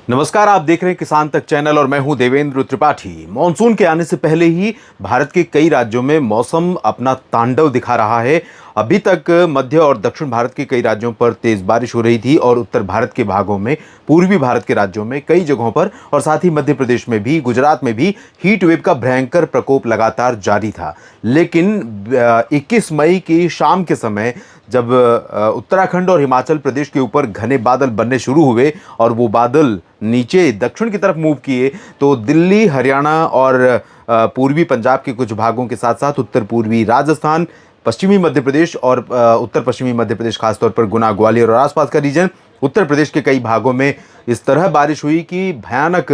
नमस्कार, आप देख रहे हैं किसान तक चैनल और मैं हूं देवेंद्र त्रिपाठी। मॉनसून के आने से पहले ही भारत के कई राज्यों में मौसम अपना तांडव दिखा रहा है। अभी तक मध्य और दक्षिण भारत के कई राज्यों पर तेज बारिश हो रही थी और उत्तर भारत के भागों में, पूर्वी भारत के राज्यों में कई जगहों पर और साथ ही मध्य प्रदेश में भी, गुजरात में भी हीट वेव का भयंकर प्रकोप लगातार जारी था। लेकिन 21 मई की शाम के समय जब उत्तराखंड और हिमाचल प्रदेश के ऊपर घने बादल बनने शुरू हुए और वो बादल नीचे दक्षिण की तरफ मूव किए, तो दिल्ली, हरियाणा और पूर्वी पंजाब के कुछ भागों के साथ साथ उत्तर पूर्वी राजस्थान, पश्चिमी मध्य प्रदेश और उत्तर पश्चिमी मध्य प्रदेश, खासतौर पर गुना, ग्वालियर और आसपास का रीजन, उत्तर प्रदेश के कई भागों में इस तरह बारिश हुई कि भयानक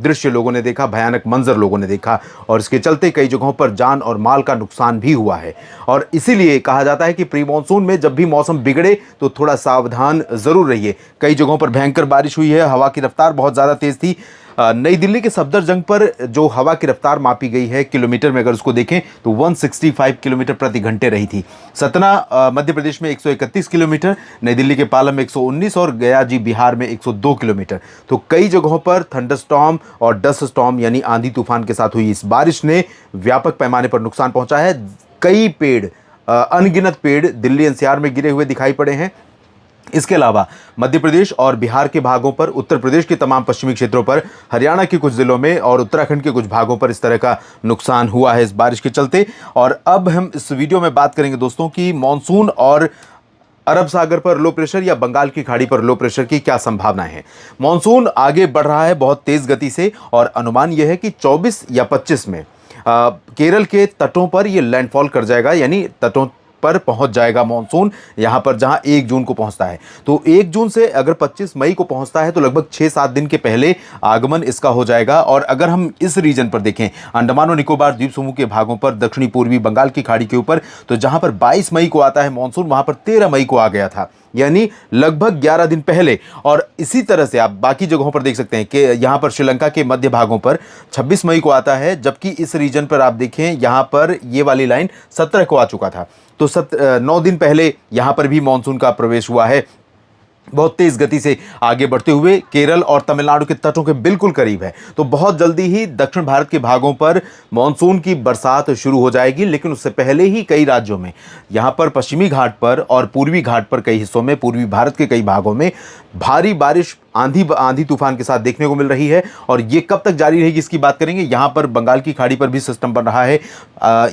दृश्य लोगों ने देखा, भयानक मंजर लोगों ने देखा और इसके चलते कई जगहों पर जान और माल का नुकसान भी हुआ है। और इसीलिए कहा जाता है कि प्री मानसून में जब भी मौसम बिगड़े तो थोड़ा सावधान जरूर रहिए। कई जगहों पर भयंकर बारिश हुई है, हवा की रफ्तार बहुत ज़्यादा तेज थी। नई दिल्ली के सफदरजंग पर जो हवा की रफ्तार मापी गई है किलोमीटर में, अगर उसको देखें तो 165 किलोमीटर प्रति घंटे रही थी। सतना मध्य प्रदेश में 131 किलोमीटर, नई दिल्ली के पालम में 119 और गया जी बिहार में 102 किलोमीटर। तो कई जगहों पर थंडरस्टॉर्म और डस्ट स्टॉर्म यानी आंधी तूफान के साथ हुई इस बारिश ने व्यापक पैमाने पर नुकसान पहुंचा है। कई पेड़, अनगिनत पेड़ दिल्ली एनसीआर में गिरे हुए दिखाई पड़े हैं। इसके अलावा मध्य प्रदेश और बिहार के भागों पर, उत्तर प्रदेश के तमाम पश्चिमी क्षेत्रों पर, हरियाणा के कुछ जिलों में और उत्तराखंड के कुछ भागों पर इस तरह का नुकसान हुआ है इस बारिश के चलते। और अब हम इस वीडियो में बात करेंगे दोस्तों कि मॉनसून और अरब सागर पर लो प्रेशर या बंगाल की खाड़ी पर लो प्रेशर की क्या संभावनाएं हैं। मॉनसून आगे बढ़ रहा है बहुत तेज गति से और अनुमान यह है कि 24 या 25 में केरल के तटों पर यह लैंडफॉल कर जाएगा, यानी तटों पर पहुंच जाएगा मॉनसून, यहां पर जहां 1 जून को पहुंचता है। तो 1 जून से अगर 25 मई को पहुंचता है तो लगभग 6-7 दिन के पहले आगमन इसका हो जाएगा। और अगर हम इस रीजन पर देखें, अंडमान और निकोबार द्वीप समूह के भागों पर, दक्षिणी पूर्वी बंगाल की खाड़ी के ऊपर, तो जहां पर 22 मई को आता है मॉनसून, वहां पर 13 मई को आ गया था, यानी लगभग 11 दिन पहले। और इसी तरह से आप बाकी जगहों पर देख सकते हैं कि यहां पर श्रीलंका के मध्य भागों पर 26 मई को आता है, जबकि इस रीजन पर आप देखें यहां पर ये वाली लाइन 17 को आ चुका था। तो 9 दिन पहले यहां पर भी मॉनसून का प्रवेश हुआ है, बहुत तेज गति से आगे बढ़ते हुए केरल और तमिलनाडु के तटों के बिल्कुल करीब है। तो बहुत जल्दी ही दक्षिण भारत के भागों पर मॉनसून की बरसात शुरू हो जाएगी। लेकिन उससे पहले ही कई राज्यों में, यहां पर पश्चिमी घाट पर और पूर्वी घाट पर कई हिस्सों में, पूर्वी भारत के कई भागों में भारी बारिश आंधी तूफान के साथ देखने को मिल रही है। और ये कब तक जारी रहेगी इसकी बात करेंगे। यहां पर बंगाल की खाड़ी पर भी सिस्टम बन रहा है।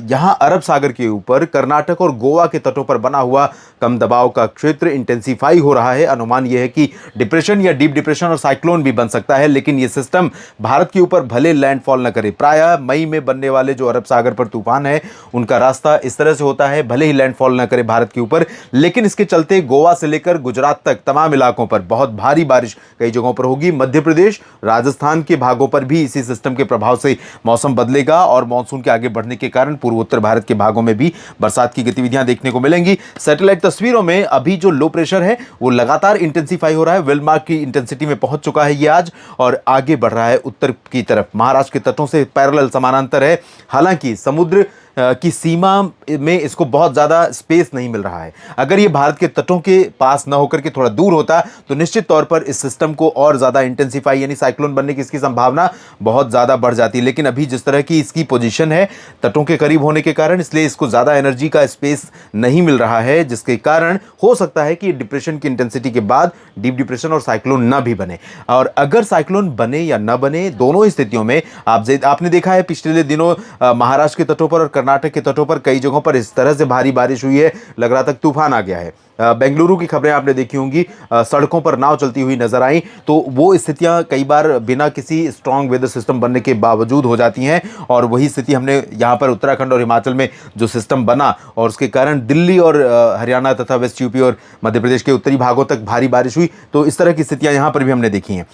यहां अरब सागर के ऊपर कर्नाटक और गोवा के तटों पर बना हुआ कम दबाव का क्षेत्र इंटेंसिफाई हो रहा है। अनुमान यह है कि डिप्रेशन या डीप डिप्रेशन और साइक्लोन भी बन सकता है। लेकिन यह सिस्टम भारत के ऊपर भले लैंडफॉल न करे, प्रायः मई में बनने वाले जो अरब सागर पर तूफान है उनका रास्ता इस तरह से होता है, भले ही लैंडफॉल न करे भारत के ऊपर, लेकिन इसके चलते गोवा से लेकर गुजरात तक तमाम इलाकों पर बहुत भारी बारिश कई जगहों पर होगी। मध्य प्रदेश, राजस्थान के भागों पर भी इसी सिस्टम के प्रभाव से मौसम बदलेगा और मानसून के आगे बढ़ने के कारण पूर्वोत्तर भारत के भागों में भी बरसात की गतिविधियां देखने को मिलेंगी। सैटेलाइट तस्वीरों में अभी जो लो प्रेशर है वो लगातार इंटेंसिफाई हो रहा है, विलमार्क की इंटेंसिटी में पहुंच चुका है ये आज और आगे बढ़ रहा है उत्तर की तरफ। महाराष्ट्र के तटों से पैरेलल समानांतर है। हालांकि समुद्र की सीमा में इसको बहुत ज़्यादा स्पेस नहीं मिल रहा है। अगर ये भारत के तटों के पास न होकर के थोड़ा दूर होता तो निश्चित तौर पर इस सिस्टम को और ज़्यादा इंटेंसिफाई यानी साइक्लोन बनने की इसकी संभावना बहुत ज़्यादा बढ़ जाती। लेकिन अभी जिस तरह की इसकी पोजीशन है तटों के करीब होने के कारण, इसलिए इसको ज़्यादा एनर्जी का स्पेस नहीं मिल रहा है, जिसके कारण हो सकता है कि डिप्रेशन की इंटेंसिटी के बाद डीप डिप्रेशन और साइक्लोन न भी बने। और अगर साइक्लोन बने या न बने, दोनों स्थितियों में आपने देखा है पिछले दिनों महाराष्ट्र के तटों पर और कर्नाटक के तटों पर कई जगहों पर इस तरह से भारी बारिश हुई है, लग रहा था तूफान आ गया है। बेंगलुरु की खबरें आपने देखी होंगी, सड़कों पर नाव चलती हुई नजर आई। तो वो स्थितियां कई बार बिना किसी स्ट्रांग वेदर सिस्टम बनने के बावजूद हो जाती हैं और वही स्थिति हमने यहाँ पर उत्तराखंड और हिमाचल में जो सिस्टम बना और उसके कारण दिल्ली और हरियाणा तथा वेस्ट यूपी और मध्य प्रदेश के उत्तरी भागों तक भारी बारिश हुई। तो इस तरह की स्थितियां यहाँ पर भी हमने देखी हैं।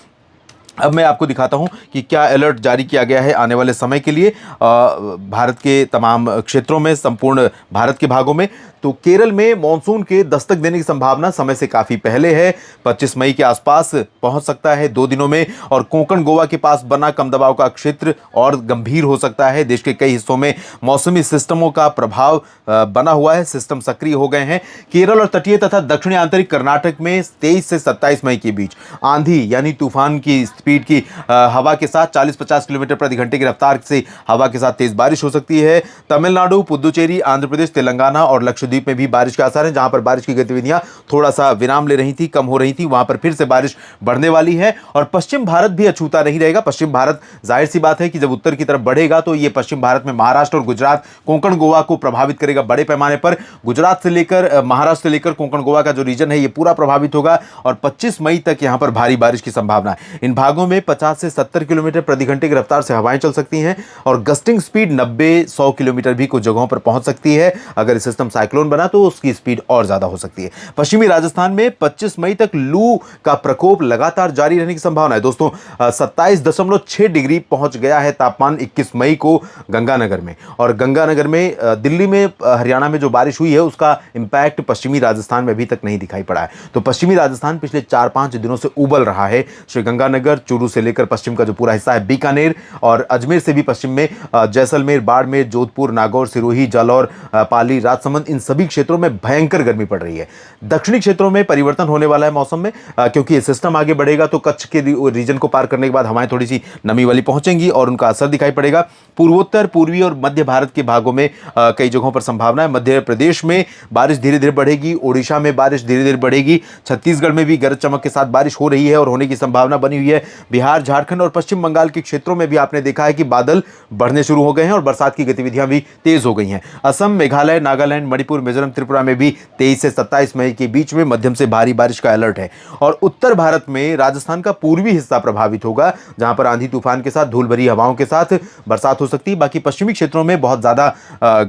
अब मैं आपको दिखाता हूं कि क्या अलर्ट जारी किया गया है आने वाले समय के लिए भारत के तमाम क्षेत्रों में, संपूर्ण भारत के भागों में। तो केरल में मॉनसून के दस्तक देने की संभावना समय से काफी पहले है, 25 मई के आसपास पहुंच सकता है 2 दिनों में। और कोंकण गोवा के पास बना कम दबाव का क्षेत्र और गंभीर हो सकता है। देश के कई हिस्सों में मौसमी सिस्टमों का प्रभाव बना हुआ है, सिस्टम सक्रिय हो गए हैं। केरल और तटीय तथा दक्षिणी आंतरिक कर्नाटक में 23 से 27 मई के बीच आंधी यानी तूफान की स्पीड की हवा के साथ 40-50 किलोमीटर प्रति घंटे की रफ्तार से हवा के साथ तेज बारिश हो सकती है। तमिलनाडु, पुदुचेरी, आंध्र प्रदेश, तेलंगाना और लक्षद्वीप में भी बारिश के आसार हैं। जहां पर बारिश की गतिविधियां थोड़ा सा विराम ले रही थी, कम हो रही थी, वहां पर फिर से बारिश बढ़ने वाली है। और पश्चिम भारत भी अछूता नहीं रहेगा। पश्चिम भारत, जाहिर सी बात है कि जब उत्तर की तरफ बढ़ेगा तो ये पश्चिम भारत में महाराष्ट्र और गुजरात, कोंकण गोवा को प्रभावित करेगा बड़े पैमाने पर। गुजरात से लेकर महाराष्ट्र से लेकर कोंकण गोवा का जो रीजन है ये पूरा प्रभावित होगा और 25 मई तक यहां पर भारी बारिश की संभावना है। इन भागों में 50 से 70 किलोमीटर प्रति घंटे की रफ्तार से हवाएं चल सकती हैं और गस्टिंग स्पीड 90-100 किलोमीटर भी कुछ जगहों पर पहुंच सकती है। अगर सिस्टम साइक्लोन बना तो उसकी स्पीड और ज्यादा हो सकती है। पश्चिमी राजस्थान में 25 मई तक लू का प्रकोप लगातार जारी रहने की संभावना है। दोस्तों 27.6 डिग्री पहुंच गया है तापमान 21 मई को गंगानगर में। और गंगानगर में, दिल्ली में, हरियाणा में जो बारिश हुई है उसका इंपैक्ट पश्चिमी राजस्थान में अभी तक नहीं दिखाई पड़ा है। तो पश्चिमी राजस्थान पिछले 4-5 दिनों से उबल रहा है। श्रीगंगानगर, चूरू से लेकर पश्चिम का जो पूरा हिस्सा है, बीकानेर और अजमेर से भी पश्चिम में जैसलमेर, बाड़मेर, जोधपुर, नागौर, सिरोही, जालौर, पाली, राजसमंद, इन सभी क्षेत्रों में भयंकर गर्मी पड़ रही है। दक्षिणी क्षेत्रों में परिवर्तन होने वाला है मौसम में, क्योंकि ये सिस्टम आगे बढ़ेगा तो कच्छ के रीजन को पार करने के बाद हवाएं थोड़ी सी नमी वाली पहुंचेंगी और उनका असर दिखाई पड़ेगा। पूर्वोत्तर, पूर्वी और मध्य भारत के भागों में कई जगहों पर संभावना है। मध्य प्रदेश में बारिश धीरे धीरे बढ़ेगी, ओडिशा में बारिश धीरे धीरे बढ़ेगी, छत्तीसगढ़ में भी गरज चमक के साथ बारिश हो रही है और होने की संभावना बनी हुई है। बिहार, झारखंड और पश्चिम बंगाल के क्षेत्रों में भी आपने देखा है कि बादल बढ़ने शुरू हो गए हैं और बरसात की गतिविधियां भी तेज हो गई हैं। असम, मेघालय, नागालैंड, मणिपुर, मिजोरम, त्रिपुरा में भी 23 से 27 मई के बीच में मध्यम से भारी बारिश का अलर्ट है। और उत्तर भारत में राजस्थान का पूर्वी हिस्सा प्रभावित होगा, जहां पर आंधी तूफान के साथ धूल भरी हवाओं के साथ बरसात हो सकती है। बाकी पश्चिमी क्षेत्रों में बहुत ज्यादा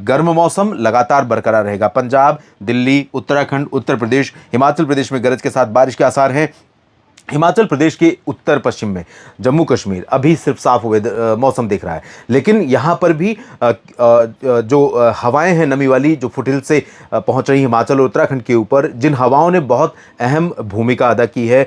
गर्म मौसम लगातार बरकरार रहेगा। पंजाब, दिल्ली, उत्तराखंड, उत्तर प्रदेश, हिमाचल प्रदेश में गरज के साथ बारिश के आसार हैं। हिमाचल प्रदेश के उत्तर पश्चिम में जम्मू कश्मीर अभी सिर्फ साफ मौसम दिख रहा है, लेकिन यहाँ पर भी जो हवाएं हैं नमी वाली, जो फुटहिल से पहुँच रही हिमाचल और उत्तराखंड के ऊपर, जिन हवाओं ने बहुत अहम भूमिका अदा की है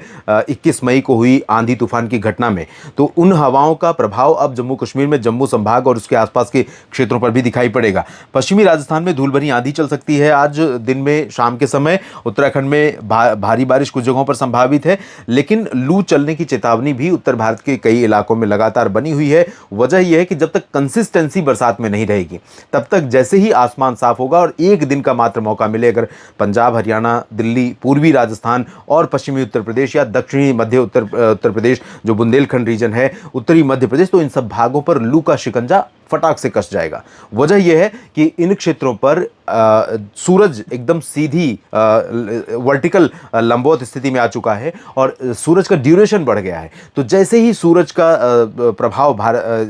21 मई को हुई आंधी तूफान की घटना में, तो उन हवाओं का प्रभाव अब जम्मू कश्मीर में जम्मू संभाग और उसके आसपास के क्षेत्रों पर भी दिखाई पड़ेगा। पश्चिमी राजस्थान में धूल भरी आंधी चल सकती है आज दिन में, शाम के समय। उत्तराखंड में भारी बारिश कुछ जगहों पर संभावित है, लेकिन लू चलने की चेतावनी भी उत्तर भारत के कई इलाकों में लगातार बनी हुई है। वजह यह है कि जब तक कंसिस्टेंसी बरसात में नहीं रहेगी, तब तक जैसे ही आसमान साफ होगा और एक दिन का मात्र मौका मिले, अगर पंजाब, हरियाणा, दिल्ली, पूर्वी राजस्थान और पश्चिमी उत्तर प्रदेश या दक्षिणी मध्य उत्तर प्रदेश जो बुंदेलखंड रीजन है, उत्तरी मध्य प्रदेश, तो इन सब भागों पर लू का शिकंजा फटाक से कस जाएगा। वजह यह है कि इन क्षेत्रों पर सूरज एकदम सीधी वर्टिकल लंबवत स्थिति में आ चुका है और सूरज का ड्यूरेशन बढ़ गया है। तो जैसे ही सूरज का प्रभाव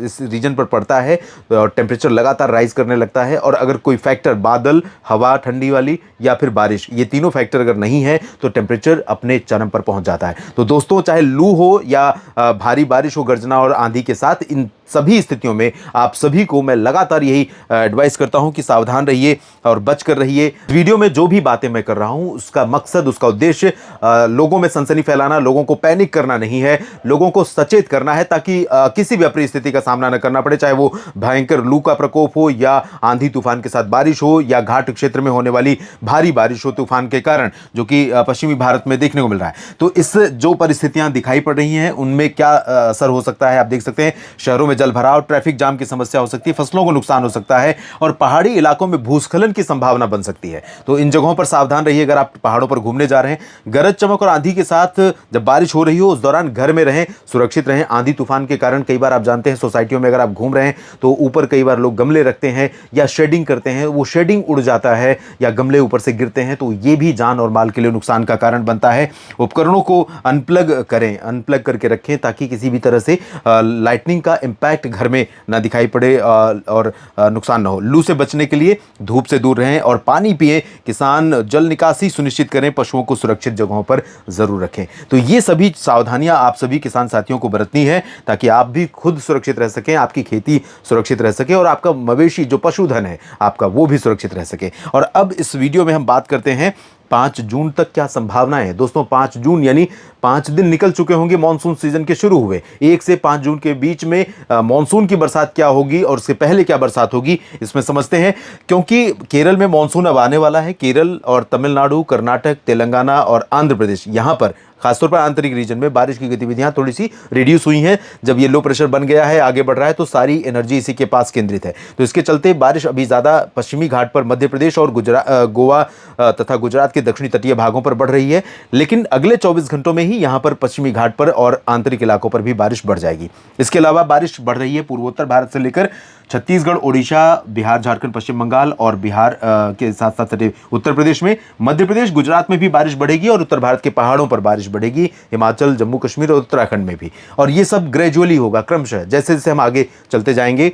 इस रीजन पर पड़ता है, टेम्परेचर लगातार राइज करने लगता है। और अगर कोई फैक्टर, बादल, हवा ठंडी वाली या फिर बारिश, ये तीनों फैक्टर अगर नहीं है तो टेम्परेचर अपने चरम पर पहुंच जाता है। तो दोस्तों, चाहे लू हो या भारी बारिश हो गर्जना और आंधी के साथ, इन सभी स्थितियों में आप सभी को मैं लगातार यही एडवाइस करता हूं कि सावधान रहिए और बच कर रहिए। वीडियो में जो भी बातें मैं कर रहा हूं, उसका मकसद, उसका उद्देश्य लोगों में सनसनी फैलाना, लोगों को पैनिक करना नहीं है, लोगों को सचेत करना है, ताकि किसी भी अप्रिय स्थिति का सामना न करना पड़े, चाहे वो भयंकर लू का प्रकोप हो या आंधी तूफान के साथ बारिश हो या घाट क्षेत्र में होने वाली भारी बारिश हो तूफान के कारण, जो कि पश्चिमी भारत में देखने को मिल रहा है। तो इस जो परिस्थितियां दिखाई पड़ रही हैं, उनमें क्या असर हो सकता है आप देख सकते हैं। शहरों में जल भराव, ट्रैफिक जाम की समस्या हो सकती है, फसलों को नुकसान हो सकता है और पहाड़ी इलाकों में भूस्खलन की संभावना बन सकती है। तो इन जगहों पर सावधान रहिए। अगर आप पहाड़ों पर घूमने जा रहे हैं, गरज चमक और आंधी के साथ जब बारिश हो रही हो, उस दौरान घर में रहें, सुरक्षित रहें। आंधी तूफान के कारण कई बार आप जानते हैं सोसाइटियों में अगर आप घूम रहे हैं तो ऊपर कई बार लोग गमले रखते हैं या शेडिंग करते हैं, वो शेडिंग उड़ जाता है या गमले ऊपर से गिरते हैं, तो ये भी जान और माल के लिए नुकसान का कारण बनता है। उपकरणों को अनप्लग करें, अनप्लग करके रखें, ताकि किसी भी तरह से लाइटनिंग का इम्पैक्ट पैक्ड घर में ना दिखाई पड़े और नुकसान ना हो। लू से बचने के लिए धूप से दूर रहें और पानी पिए। किसान जल निकासी सुनिश्चित करें, पशुओं को सुरक्षित जगहों पर जरूर रखें। तो ये सभी सावधानियां आप सभी किसान साथियों को बरतनी है ताकि आप भी खुद सुरक्षित रह सकें, आपकी खेती सुरक्षित रह सके और आपका मवेशी जो पशुधन है आपका वो भी सुरक्षित रह सके। और अब इस वीडियो में हम बात करते हैं 5 जून तक क्या संभावनाएं हैं। दोस्तों 5 जून यानी 5 दिन निकल चुके होंगे मॉनसून सीजन के शुरू हुए। 1 से 5 जून के बीच में मॉनसून की बरसात क्या होगी और उससे पहले क्या बरसात होगी इसमें समझते हैं। क्योंकि केरल में मॉनसून अब आने वाला है। केरल और तमिलनाडु, कर्नाटक, तेलंगाना और आंध्र प्रदेश, यहां पर खासतौर पर आंतरिक रीजन में बारिश की गतिविधियां थोड़ी सी रिड्यूस हुई हैं। जब ये लो प्रेशर बन गया है, आगे बढ़ रहा है, तो सारी एनर्जी इसी के पास केंद्रित है। तो इसके चलते बारिश अभी ज़्यादा पश्चिमी घाट पर मध्य प्रदेश और गोवा तथा गुजरात के दक्षिणी तटीय भागों पर बढ़ रही है। लेकिन अगले 24 घंटों में ही यहाँ पर पश्चिमी घाट पर और आंतरिक इलाकों पर भी बारिश बढ़ जाएगी। इसके अलावा बारिश बढ़ रही है पूर्वोत्तर भारत से लेकर छत्तीसगढ़, ओडिशा, बिहार, झारखंड, पश्चिम बंगाल और बिहार के साथ साथ उत्तर प्रदेश में, मध्य प्रदेश, गुजरात में भी बारिश बढ़ेगी और उत्तर भारत के पहाड़ों पर बारिश बढ़ेगी, हिमाचल, जम्मू कश्मीर और उत्तराखंड में भी। और ये सब ग्रेजुअली होगा, क्रमशः जैसे जैसे हम आगे चलते जाएंगे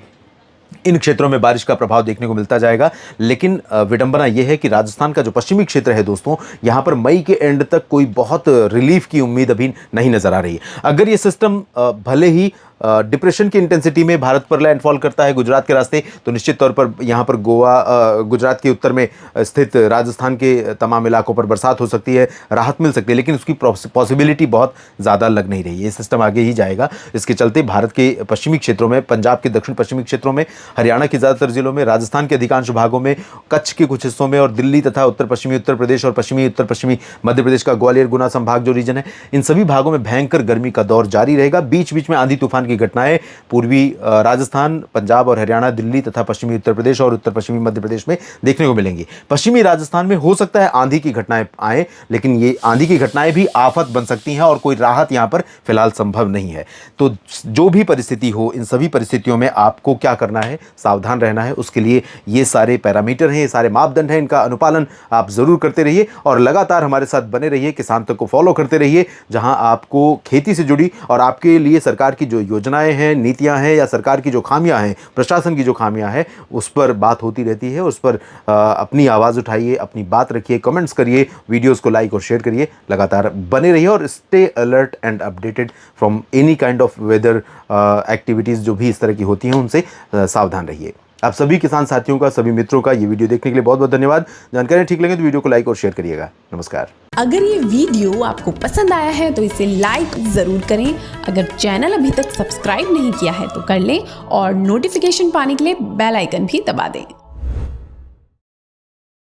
इन क्षेत्रों में बारिश का प्रभाव देखने को मिलता जाएगा। लेकिन विडंबना यह है कि राजस्थान का जो पश्चिमी क्षेत्र है दोस्तों, यहां पर मई के एंड तक कोई बहुत रिलीफ की उम्मीद अभी नहीं नजर आ रही है। अगर ये सिस्टम भले ही डिप्रेशन की इंटेंसिटी में भारत पर लैंडफॉल करता है गुजरात के रास्ते, तो निश्चित तौर पर यहाँ पर गोवा, गुजरात के उत्तर में स्थित राजस्थान के तमाम इलाकों पर बरसात हो सकती है, राहत मिल सकती है। लेकिन उसकी पॉसिबिलिटी बहुत ज़्यादा लग नहीं रही है। ये सिस्टम आगे ही जाएगा। इसके चलते भारत के पश्चिमी क्षेत्रों में, पंजाब के दक्षिण पश्चिमी क्षेत्रों में, हरियाणा के ज़्यादातर जिलों में, राजस्थान के अधिकांश भागों में, कच्छ के कुछ हिस्सों में और दिल्ली तथा उत्तर पश्चिमी उत्तर प्रदेश और पश्चिमी उत्तर पश्चिमी मध्य प्रदेश का ग्वालियर, गुना संभाग जो रीजन है, इन सभी भागों में भयंकर गर्मी का दौर जारी रहेगा। बीच बीच में आंधी तूफान की घटनाएं पूर्वी राजस्थान, पंजाब और हरियाणा, दिल्ली तथा पश्चिमी उत्तर प्रदेश और उत्तर पश्चिमी मध्य प्रदेश में देखने को मिलेंगी। पश्चिमी राजस्थान में हो सकता है आंधी की घटनाएं आए, लेकिन ये आंधी की घटनाएं भी आफत बन सकती हैं और कोई राहत यहां पर फिलहाल संभव नहीं है। तो जो भी परिस्थिति हो, इन सभी परिस्थितियों में आपको क्या करना है, सावधान रहना है। उसके लिए ये सारे पैरामीटर हैं, ये सारे मापदंड हैं, इनका अनुपालन आप जरूर करते रहिए और लगातार हमारे साथ बने रहिए। किसान तक को फॉलो करते रहिए, जहां आपको खेती से जुड़ी और आपके लिए सरकार की जो योजनाएं हैं, नीतियां हैं या सरकार की जो खामियां हैं, प्रशासन की जो खामियां हैं, उस पर बात होती रहती है। उस पर अपनी आवाज़ उठाइए, अपनी बात रखिए, कमेंट्स करिए, वीडियोस को लाइक और शेयर करिए। लगातार बने रहिए और stay alert and updated from any kind of weather activities जो भी इस तरह की होती हैं, उनसे सावधान रहिए। आप सभी किसान साथियों का, सभी मित्रों का ये वीडियो देखने के लिए बहुत बहुत धन्यवाद। जानकारी ठीक लगे तो वीडियो को लाइक और शेयर करिएगा। नमस्कार। अगर ये वीडियो आपको पसंद आया है तो इसे लाइक जरूर करें। अगर चैनल अभी तक सब्सक्राइब नहीं किया है तो कर लें और नोटिफिकेशन पाने के लिए बेल आइकन भी दबा दें।